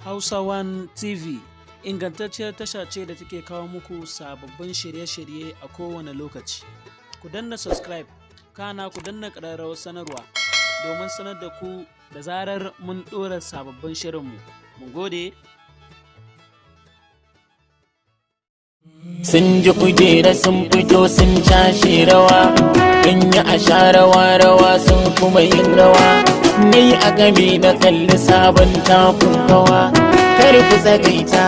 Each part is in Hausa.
Hausa One TV ingantacciyar tasha ce da take kawo muku sababbin shirye-shirye a kowane lokaci. Ku danna subscribe, kana ku danna ƙararrawar sanarwa domin sanar da ku da zarar mun ɗora sababbin shirinmu. Mun gode. Sun ji kujera sun fito sun cashe rawa, in yi a sha rawa sun kuma yin rawa. Nai a game da kalli sabon takun kawa, kar ku tsagaita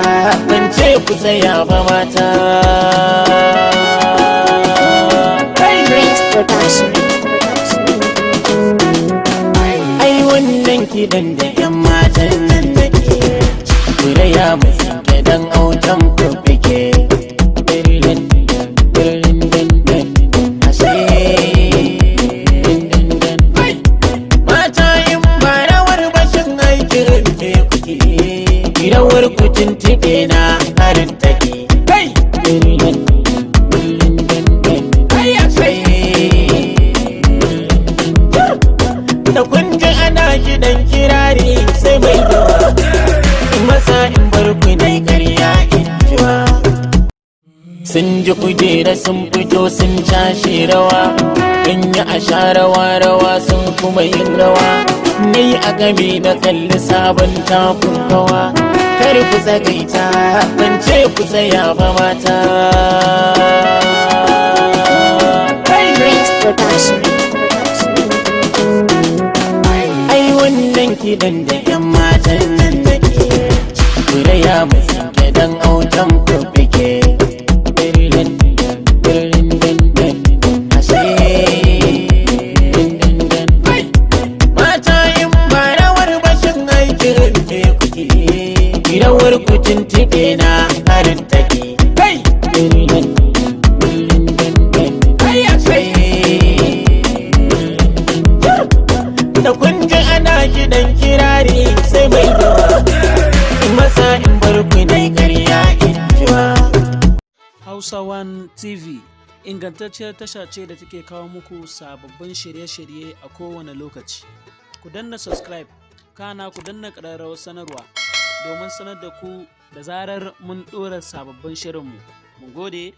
ban ce ku tsaya ba mata. Ai wannan kiɗan da 'yan matan nan nake, kuraya mai gidan autan ku fike. Rawar kucin tibe na harin take kai da kunji ana kidan kirari sai mai dawa masa in bar ku dai ƙarya in jiwa. Sun ji kujera sun fito sun cashe rawa, in yi a sha rawa sun kuma yin rawa. Nai a game da kalli sabon takun kawa, kar ku tsagaita ban ce ku tsaya ba mata. Ai wannan kiɗan da 'yan matan nan nake, kuraya mai gidan autan ku fike. Rawar kucin tibe na harin take kai da kunji ana kidan kirari sai mai dawa masa in bar ku dai ƙarya in jiwa. Hausa One TV ingantacciyar tasha ce da take kawo muku sababbin shirye-shirye a kowane lokaci. Ku danna subscribe, kana ku danna ƙararrawar sanarwa domin sanar da ku da zarar mun ɗora sababbin shirinmu. Mun gode.